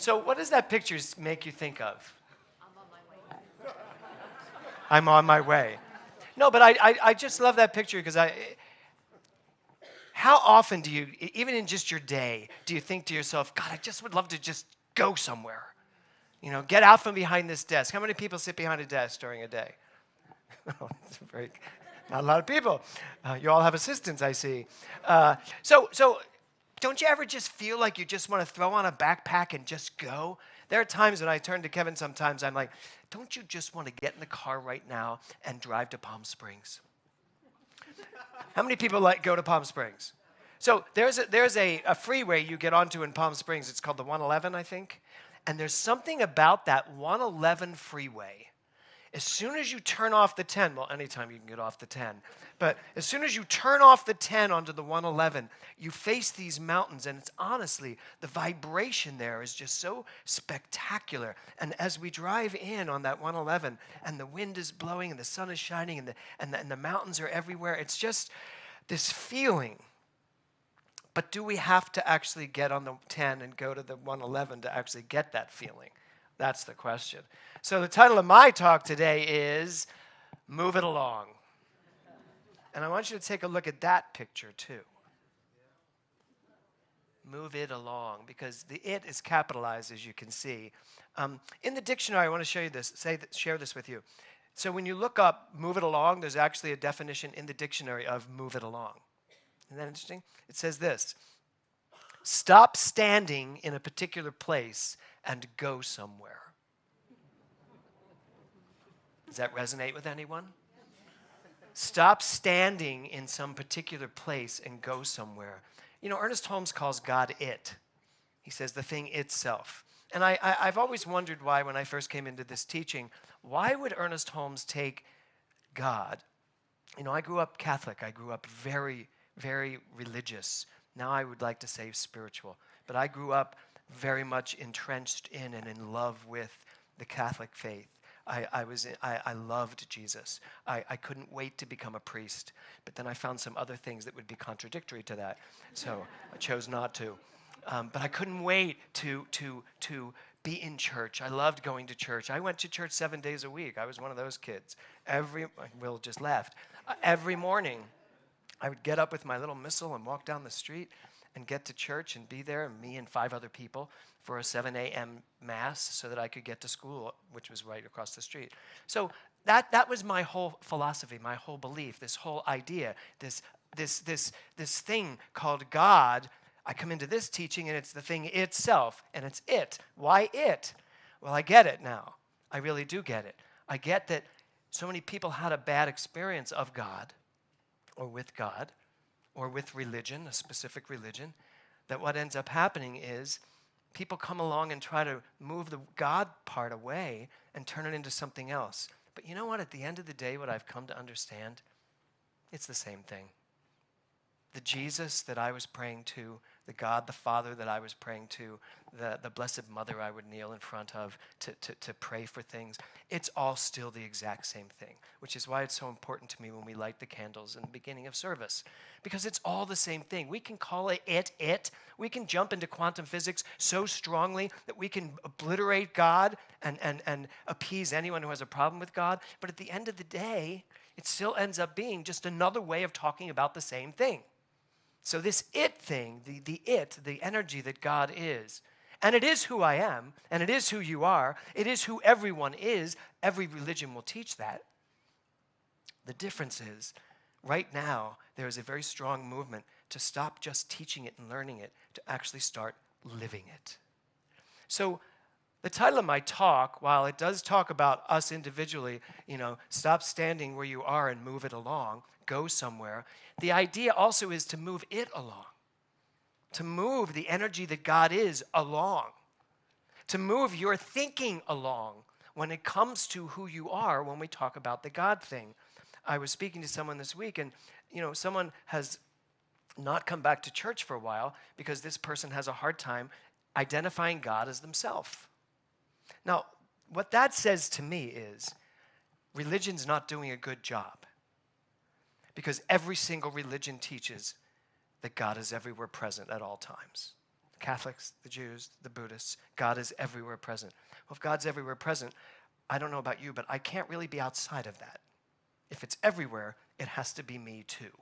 So what does that picture make you think of? I'm on my way. No, but I just love that picture because how often do you, even in just your day, do you think to yourself, God, I just would love to just go somewhere? You know, get out from behind this desk. How many people sit behind a desk during a day? Not a lot of people. You all have assistants, I see. So don't you ever just feel like you just want to throw on a backpack and just go? There are times when I turn to Kevin sometimes, I'm like, don't you just want to get in the car right now and drive to Palm Springs? How many people go to Palm Springs? So there's a freeway you get onto in Palm Springs. It's called the 111, I think. And there's something about that 111 freeway. As soon as you turn off the 10, well, anytime you can get off the 10, but as soon as you turn off the 10 onto the 111, you face these mountains, and it's honestly, the vibration there is just so spectacular. And as we drive in on that 111, and the wind is blowing, and the sun is shining, and the mountains are everywhere, it's just this feeling. But do we have to actually get on the 10 and go to the 111 to actually get that feeling? That's the question. So the title of my talk today is Move It Along. And I want you to take a look at that picture too. Move it along, because the it is capitalized, as you can see. In the dictionary, I want to show you this, share this with you. So when you look up move it along, there's actually a definition in the dictionary of move it along. Isn't that interesting? It says this: stop standing in a particular place and go somewhere. Does that resonate with anyone? Stop standing in some particular place and go somewhere. You know, Ernest Holmes calls God it. He says the thing itself. And I've always wondered why, when I first came into this teaching, why would Ernest Holmes take God? You know, I grew up Catholic. I grew up very, very religious. Now I would like to say spiritual. But I grew up very much entrenched in and in love with the Catholic faith. I loved Jesus. I couldn't wait to become a priest, but then I found some other things that would be contradictory to that, so I chose not to. But I couldn't wait to be in church. I loved going to church. I went to church 7 days a week. I was one of those kids. Will just left. Every morning, I would get up with my little missal and walk down the street and get to church and be there, me and 5 other people, for a 7 a.m. mass so that I could get to school, which was right across the street. So that was my whole philosophy, my whole belief, this whole idea, this thing called God. I come into this teaching and it's the thing itself, and it's it. Why it? Well, I get it now. I really do get it. I get that so many people had a bad experience of God or with religion, a specific religion, that what ends up happening is people come along and try to move the God part away and turn it into something else. But you know what? At the end of the day, what I've come to understand, it's the same thing. The Jesus that I was praying to, the God the Father that I was praying to, the Blessed Mother I would kneel in front of to pray for things, it's all still the exact same thing, which is why it's so important to me when we light the candles in the beginning of service, because it's all the same thing. We can call it. We can jump into quantum physics so strongly that we can obliterate God and appease anyone who has a problem with God, but at the end of the day, it still ends up being just another way of talking about the same thing. So this it thing, the energy that God is, and it is who I am, and it is who you are, it is who everyone is. Every religion will teach that. The difference is, right now, there is a very strong movement to stop just teaching it and learning it, to actually start living it. So the title of my talk, while it does talk about us individually, stop standing where you are and move it along, go somewhere, the idea also is to move it along, to move the energy that God is along, to move your thinking along when it comes to who you are when we talk about the God thing. I was speaking to someone this week, and someone has not come back to church for a while because this person has a hard time identifying God as themselves. Now, what that says to me is religion's not doing a good job, because every single religion teaches that God is everywhere present at all times. Catholics, the Jews, the Buddhists. God is everywhere present. Well, if God's everywhere present, I don't know about you, but I can't really be outside of that. If it's everywhere, it has to be me too.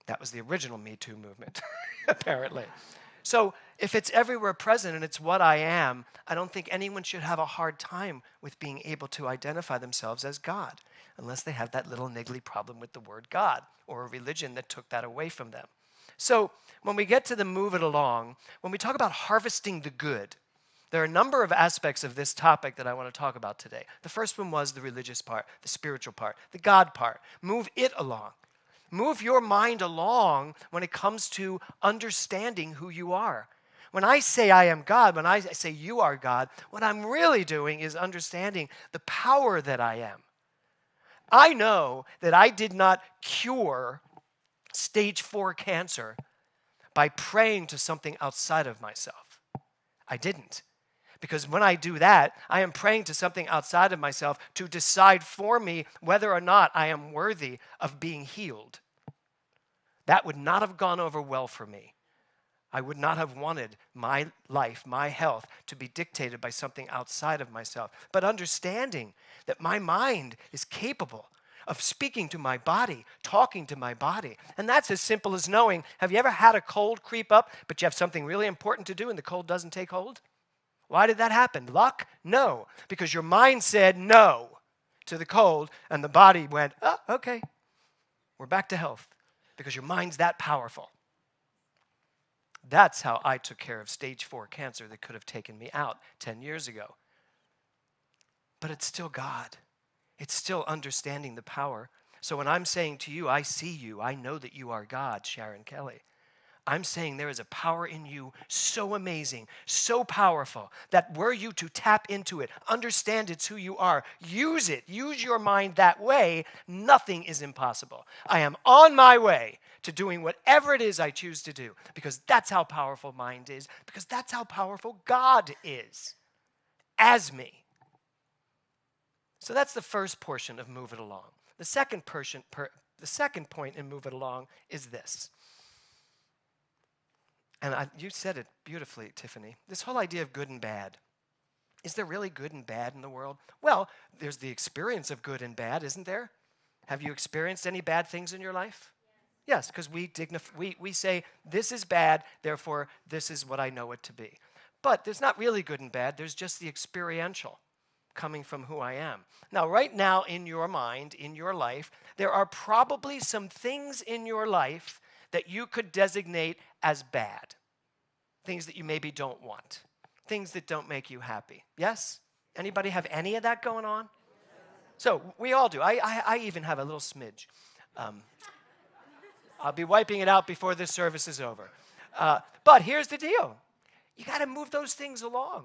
That was the original Me Too movement, apparently. So if it's everywhere present and it's what I am, I don't think anyone should have a hard time with being able to identify themselves as God, unless they have that little niggly problem with the word God or a religion that took that away from them. So when we get to the move it along, when we talk about harvesting the good, there are a number of aspects of this topic that I want to talk about today. The first one was the religious part, the spiritual part, the God part. Move it along. Move your mind along when it comes to understanding who you are. When I say I am God, when I say you are God, what I'm really doing is understanding the power that I am. I know that I did not cure stage 4 cancer by praying to something outside of myself. I didn't. Because when I do that, I am praying to something outside of myself to decide for me whether or not I am worthy of being healed. That would not have gone over well for me. I would not have wanted my life, my health, to be dictated by something outside of myself. But understanding that my mind is capable of speaking to my body, talking to my body. And that's as simple as knowing, have you ever had a cold creep up, but you have something really important to do and the cold doesn't take hold? Why did that happen? Luck? No. Because your mind said no to the cold, and the body went, oh, okay, we're back to health. Because your mind's that powerful. That's how I took care of stage 4 cancer that could have taken me out 10 years ago. But it's still God. It's still understanding the power. So when I'm saying to you, I see you, I know that you are God, Sharon Kelly. I'm saying there is a power in you so amazing, so powerful, that were you to tap into it, understand it's who you are, use it, use your mind that way, nothing is impossible. I am on my way to doing whatever it is I choose to do, because that's how powerful mind is, because that's how powerful God is, as me. So that's the first portion of Move It Along. The second point in Move It Along is this. And you said it beautifully, Tiffany. This whole idea of good and bad. Is there really good and bad in the world? Well, there's the experience of good and bad, isn't there? Have you experienced any bad things in your life? Yes, because we say, this is bad, therefore this is what I know it to be. But there's not really good and bad. There's just the experiential coming from who I am. Now, right now in your mind, in your life, there are probably some things in your life that you could designate as bad. Things that you maybe don't want. Things that don't make you happy. Yes? Anybody have any of that going on? So we all do. I even have a little smidge. I'll be wiping it out before this service is over. But here's the deal. You got to move those things along.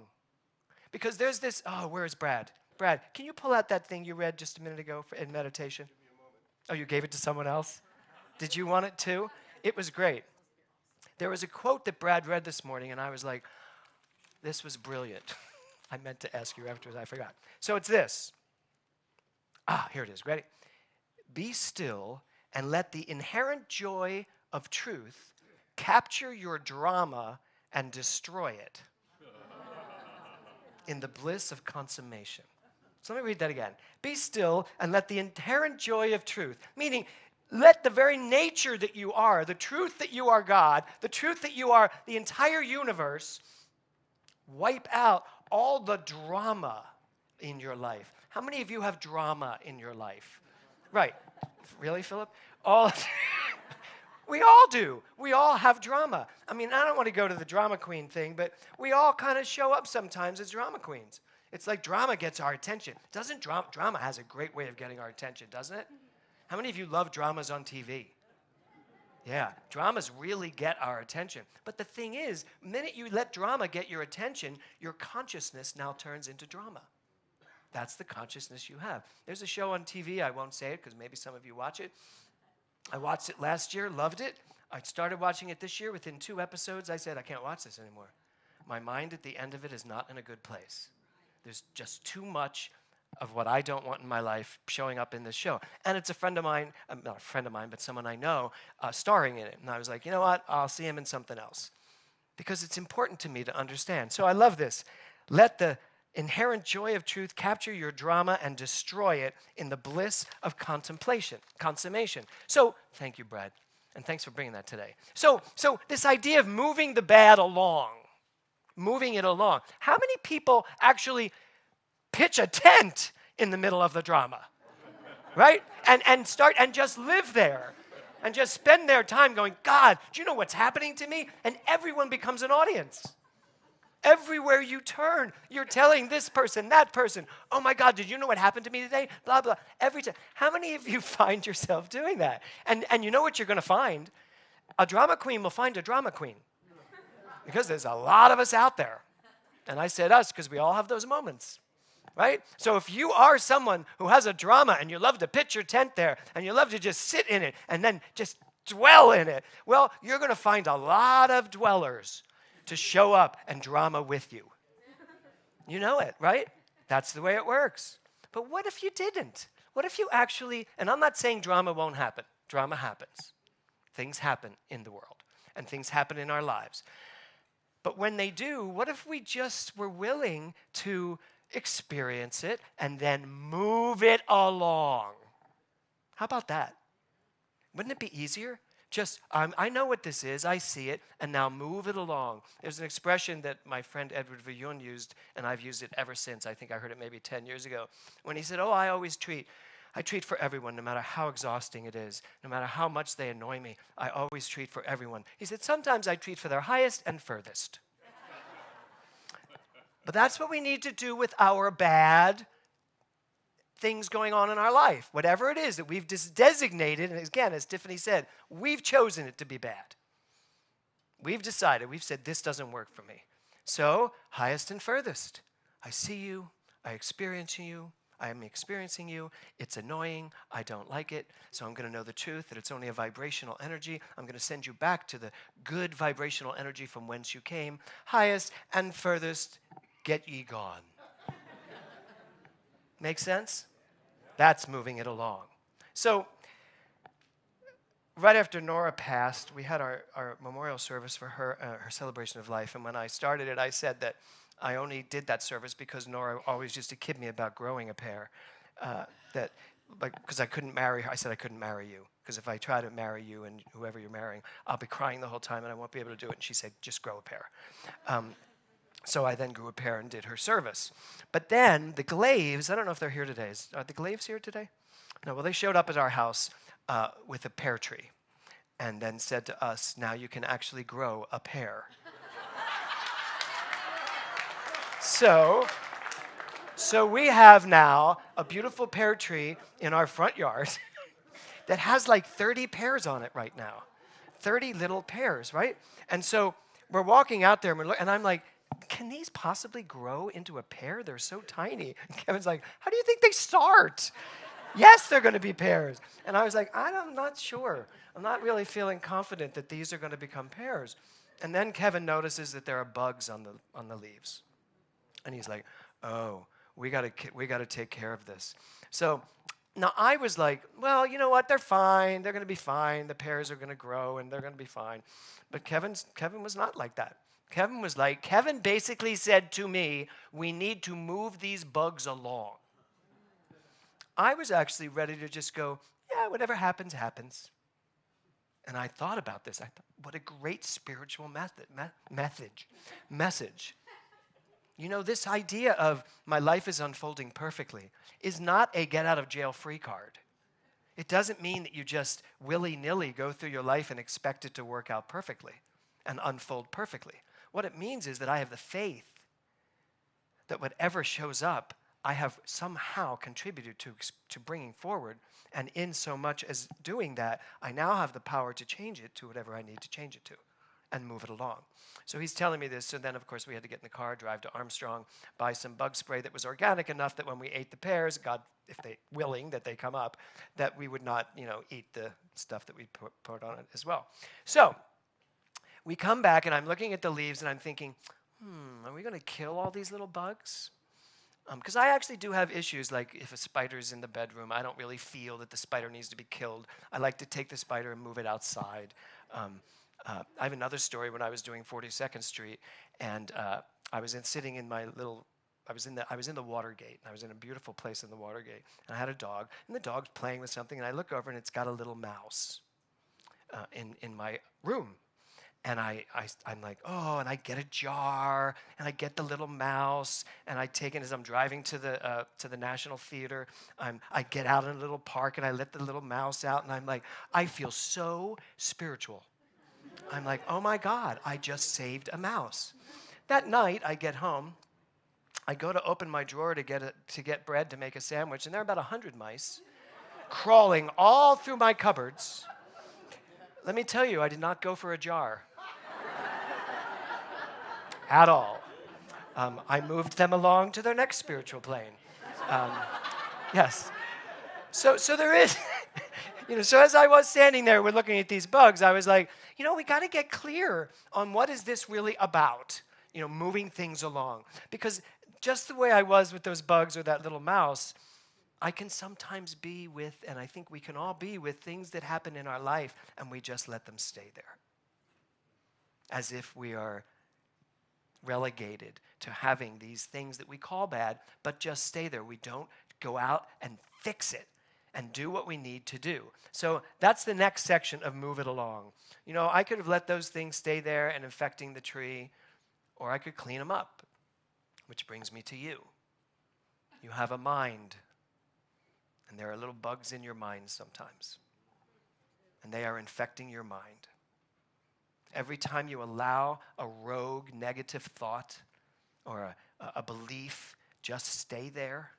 Because there's this, where's Brad? Brad, can you pull out that thing you read just a minute ago in meditation? Give me a moment. Oh, you gave it to someone else? Did you want it too? It was great. There was a quote that Brad read this morning, and I was like, this was brilliant. I meant to ask you afterwards, I forgot. So it's this. Here it is. Ready? Be still and let the inherent joy of truth capture your drama and destroy it in the bliss of consummation. So let me read that again. Be still and let the inherent joy of truth, meaning let the very nature that you are, the truth that you are God, the truth that you are the entire universe, wipe out all the drama in your life. How many of you have drama in your life? Right. Really, Philip? We all do. We all have drama. I mean, I don't want to go to the drama queen thing, but we all kind of show up sometimes as drama queens. It's like drama gets our attention. Drama has a great way of getting our attention, doesn't it? How many of you love dramas on TV? Yeah, dramas really get our attention. But the thing is, the minute you let drama get your attention, your consciousness now turns into drama. That's the consciousness you have. There's a show on TV, I won't say it because maybe some of you watch it. I watched it last year, loved it. I started watching it this year. Within 2 episodes, I said, I can't watch this anymore. My mind at the end of it is not in a good place. There's just too much of what I don't want in my life showing up in this show. And it's a friend of mine, not a friend of mine, but someone I know, starring in it. And I was like, you know what? I'll see him in something else. because it's important to me to understand. So I love this. Let the inherent joy of truth capture your drama and destroy it in the bliss of consummation. So, thank you, Brad, and thanks for bringing that today. So this idea of moving the bad along, moving it along. How many people actually pitch a tent in the middle of the drama, right? And start and just live there and just spend their time going, God, do you know what's happening to me? And everyone becomes an audience. Everywhere you turn, you're telling this person, that person, oh my God, did you know what happened to me today? Blah, blah. Every time. How many of you find yourself doing that? And you know what you're going to find? A drama queen will find a drama queen. Because there's a lot of us out there. And I said us because we all have those moments, right? So if you are someone who has a drama and you love to pitch your tent there and you love to just sit in it and then just dwell in it, well, you're going to find a lot of dwellers to show up and drama with you. You know it, right? That's the way it works. But what if you didn't? What if you actually, and I'm not saying drama won't happen. Drama happens. Things happen in the world, and things happen in our lives. But when they do, what if we just were willing to experience it and then move it along? How about that? Wouldn't it be easier? Just, I know what this is, I see it, and now move it along. There's an expression that my friend Edward Villon used, and I've used it ever since. I think I heard it maybe 10 years ago, when he said, I treat for everyone, no matter how exhausting it is, no matter how much they annoy me, I always treat for everyone. He said, sometimes I treat for their highest and furthest. But that's what we need to do with our bad things going on in our life. Whatever it is that we've designated, and again, as Tiffany said, we've chosen it to be bad. We've decided, we've said, this doesn't work for me. So, highest and furthest. I see you, I am experiencing you, it's annoying, I don't like it, so I'm going to know the truth, that it's only a vibrational energy. I'm going to send you back to the good vibrational energy from whence you came. Highest and furthest, get ye gone. Make sense? That's moving it along. So, right after Nora passed, we had our memorial service for her celebration of life. And when I started it, I said that I only did that service because Nora always used to kid me about growing a pair. Because I couldn't marry her. I said I couldn't marry you. Because if I try to marry you and whoever you're marrying, I'll be crying the whole time and I won't be able to do it. And she said, just grow a pair. So I then grew a pair and did her service. But then the Glaves, I don't know if they're here today. Are the Glaves here today? No, well, they showed up at our house with a pear tree and then said to us, now you can actually grow a pear. So we have now a beautiful pear tree in our front yard that has like 30 pears on it right now. 30 little pears, right? And so we're walking out there and I'm like, can these possibly grow into a pear? They're so tiny. And Kevin's like, how do you think they start? Yes, they're going to be pears. And I was like, I'm not sure. I'm not really feeling confident that these are going to become pears. And then Kevin notices that there are bugs on the leaves. And he's like, oh, we got to take care of this. So now I was like, well, you know what? They're fine. They're going to be fine. The pears are going to grow and they're going to be fine. But Kevin was not like that. Kevin basically said to me, we need to move these bugs along. I was actually ready to just go, yeah, whatever happens, happens. And I thought about this. I thought, what a great spiritual message. You know, this idea of my life is unfolding perfectly is not a get-out-of-jail-free card. It doesn't mean that you just willy-nilly go through your life and expect it to work out perfectly and unfold perfectly. What it means is that I have the faith that whatever shows up, I have somehow contributed to bringing forward, and in so much as doing that, I now have the power to change it to whatever I need to change it to and move it along. So he's telling me this, so then of course we had to get in the car, drive to Armstrong, buy some bug spray that was organic enough that when we ate the pears, God, if they willing that they come up, that we would not, eat the stuff that we put on it as well. So we come back and I'm looking at the leaves and I'm thinking, are we going to kill all these little bugs? Because I actually do have issues, like if a spider's in the bedroom, I don't really feel that the spider needs to be killed. I like to take the spider and move it outside. I have another story when I was doing 42nd Street, and I was sitting in my little. I was in the Watergate, and I was in a beautiful place in the Watergate, and I had a dog, and the dog's playing with something, and I look over, and it's got a little mouse in my room. And I'm like, oh, and I get a jar, and I get the little mouse, and I take it as I'm driving to the National Theater. I get out in a little park, and I let the little mouse out, and I'm like, I feel so spiritual. I'm like, oh my God, I just saved a mouse. That night, I get home. I go to open my drawer to get bread to make a sandwich, and there are about 100 mice crawling all through my cupboards. Let me tell you, I did not go for a jar. At all. I moved them along to their next spiritual plane. Yes. So there is, so as I was standing there, we're looking at these bugs, I was like, we got to get clear on what is this really about, moving things along. Because just the way I was with those bugs or that little mouse, I can sometimes be with, and I think we can all be with things that happen in our life, and we just let them stay there. As if we are relegated to having these things that we call bad, but just stay there. We don't go out and fix it and do what we need to do. So that's the next section of move it along. I could have let those things stay there and infecting the tree, or I could clean them up, which brings me to you. You have a mind, and there are little bugs in your mind sometimes, and they are infecting your mind. Every time you allow a rogue negative thought or a belief, just stay there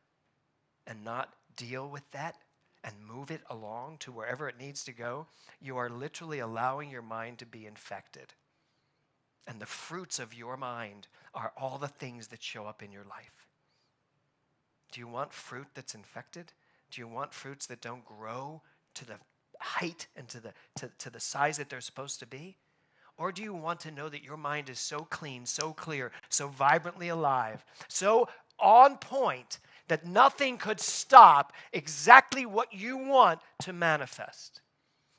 and not deal with that and move it along to wherever it needs to go, you are literally allowing your mind to be infected. And the fruits of your mind are all the things that show up in your life. Do you want fruit that's infected? Do you want fruits that don't grow to the height and to the size that they're supposed to be? Or do you want to know that your mind is so clean, so clear, so vibrantly alive, so on point that nothing could stop exactly what you want to manifest?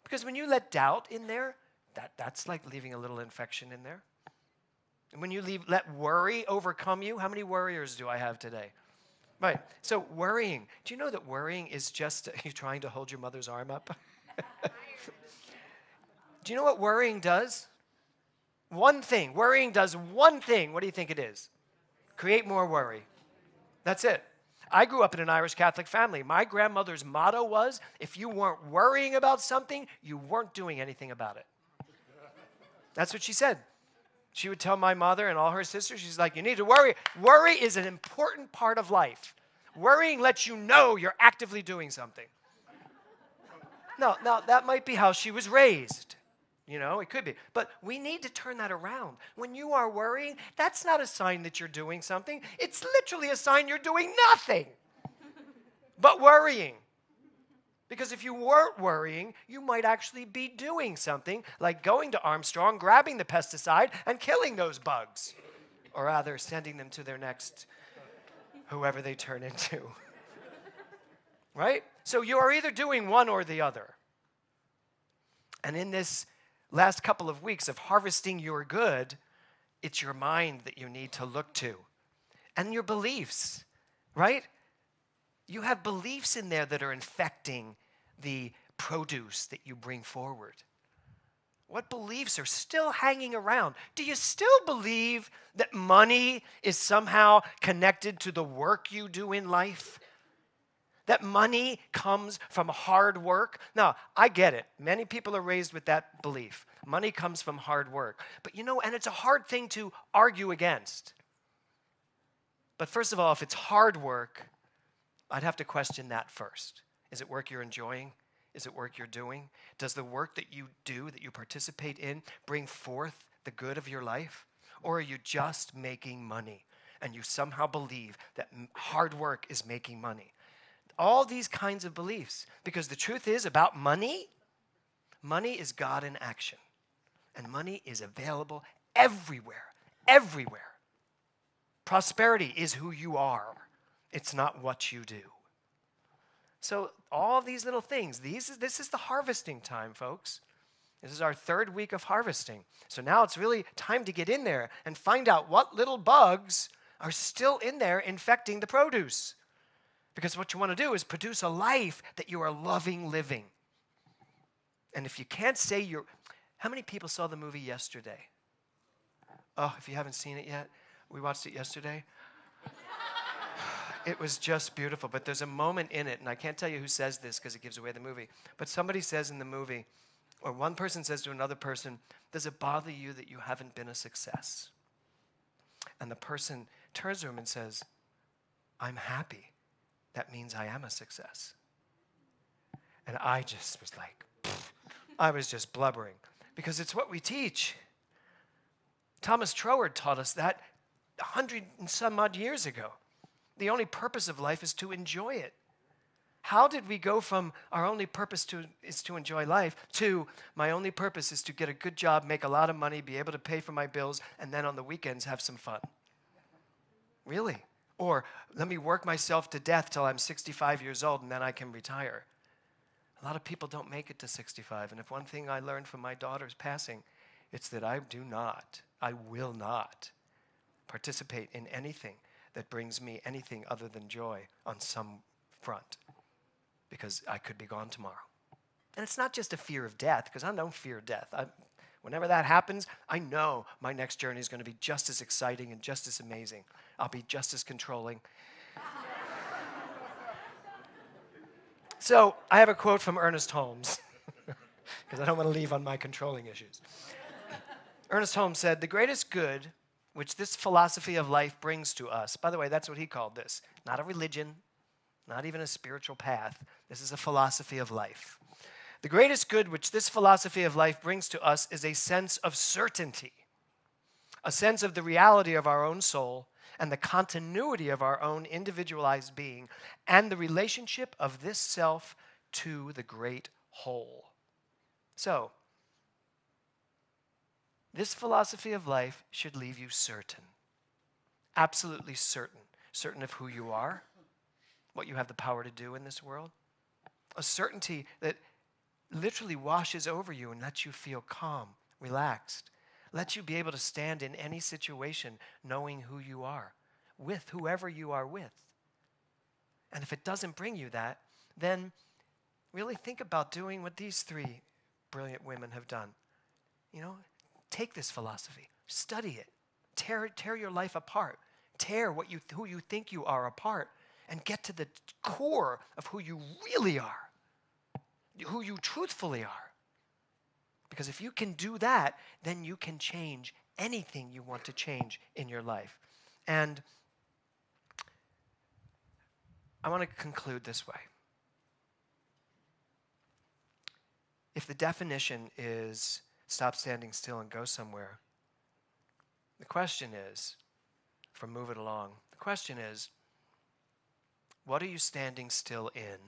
Because when you let doubt in there, that's like leaving a little infection in there. And when you let worry overcome you, how many worriers do I have today? Right. So worrying. Do you know that worrying is just you trying to hold your mother's arm up? Do you know what worrying does? One thing. Worrying does one thing. What do you think it is? Create more worry. That's it. I grew up in an Irish Catholic family. My grandmother's motto was, if you weren't worrying about something, you weren't doing anything about it. That's what she said. She would tell my mother and all her sisters, she's like, you need to worry. Worry is an important part of life. Worrying lets you know you're actively doing something. Now, that might be how she was raised. It could be. But we need to turn that around. When you are worrying, that's not a sign that you're doing something. It's literally a sign you're doing nothing but worrying. Because if you weren't worrying, you might actually be doing something like going to Armstrong, grabbing the pesticide, and killing those bugs. Or rather, sending them to their next, whoever they turn into. Right? So you are either doing one or the other. And in this last couple of weeks of harvesting your good, it's your mind that you need to look to. And your beliefs, right? You have beliefs in there that are infecting the produce that you bring forward. What beliefs are still hanging around? Do you still believe that money is somehow connected to the work you do in life? That money comes from hard work? Now, I get it. Many people are raised with that belief. Money comes from hard work. But and it's a hard thing to argue against. But first of all, if it's hard work, I'd have to question that first. Is it work you're enjoying? Is it work you're doing? Does the work that you do, that you participate in, bring forth the good of your life? Or are you just making money and you somehow believe that hard work is making money? All these kinds of beliefs. Because the truth is about money is God in action. And money is available everywhere, everywhere. Prosperity is who you are. It's not what you do. So all these little things, this is the harvesting time, folks. This is our 3rd week of harvesting. So now it's really time to get in there and find out what little bugs are still in there infecting the produce. Because what you want to do is produce a life that you are loving living. And if you can't say you're... How many people saw the movie yesterday? Oh, if you haven't seen it yet, we watched it yesterday. It was just beautiful, but there's a moment in it, and I can't tell you who says this because it gives away the movie, but somebody says in the movie, or one person says to another person, does it bother you that you haven't been a success? And the person turns to him and says, I'm happy. That means I am a success. And I just was like, I was just blubbering, because it's what we teach. Thomas Troward taught us that 100 and some odd years ago. The only purpose of life is to enjoy it. How did we go from our only purpose is to enjoy life to my only purpose is to get a good job, make a lot of money, be able to pay for my bills, and then on the weekends have some fun? Really? Or let me work myself to death till I'm 65 years old and then I can retire. A lot of people don't make it to 65. And if one thing I learned from my daughter's passing, it's that I will not participate in anything that brings me anything other than joy on some front, because I could be gone tomorrow. And it's not just a fear of death, because I don't fear death. Whenever that happens, I know my next journey is going to be just as exciting and just as amazing. I'll be just as controlling. So I have a quote from Ernest Holmes, because I don't want to leave on my controlling issues. Ernest Holmes said, the greatest good which this philosophy of life brings to us, by the way, that's what he called this, not a religion, not even a spiritual path. This is a philosophy of life. The greatest good which this philosophy of life brings to us is a sense of certainty, a sense of the reality of our own soul and the continuity of our own individualized being and the relationship of this self to the great whole. So, this philosophy of life should leave you certain, absolutely certain, certain of who you are, what you have the power to do in this world, a certainty that literally washes over you and lets you feel calm, relaxed, lets you be able to stand in any situation knowing who you are, with whoever you are with. And if it doesn't bring you that, then really think about doing what these 3 brilliant women have done. You know, take this philosophy, study it, tear your life apart, tear who you think you are apart, and get to the core of who you really are, who you truthfully are. Because if you can do that, then you can change anything you want to change in your life. And I want to conclude this way. If the definition is stop standing still and go somewhere, the question is, for move it along, the question is, what are you standing still in?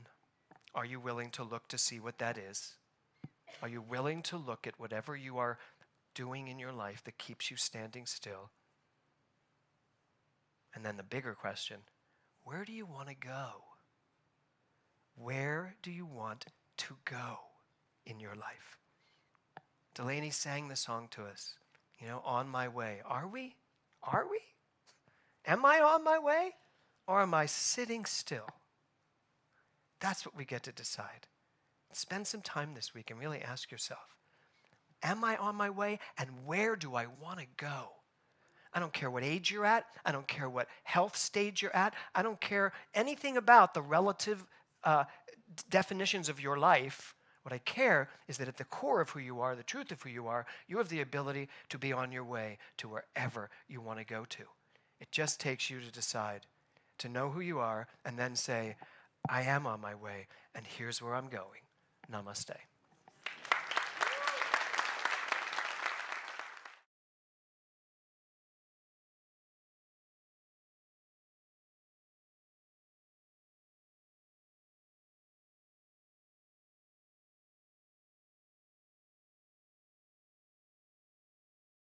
Are you willing to look to see what that is? Are you willing to look at whatever you are doing in your life that keeps you standing still? And then the bigger question, where do you want to go? Where do you want to go in your life? Delaney sang the song to us, On My Way. Are we? Are we? Am I on my way? Or am I sitting still? That's what we get to decide. Spend some time this week and really ask yourself, am I on my way, and where do I want to go? I don't care what age you're at. I don't care what health stage you're at. I don't care anything about the relative definitions of your life. What I care is that at the core of who you are, the truth of who you are, you have the ability to be on your way to wherever you want to go to. It just takes you to decide to know who you are and then say, I am on my way, and here's where I'm going. Namaste.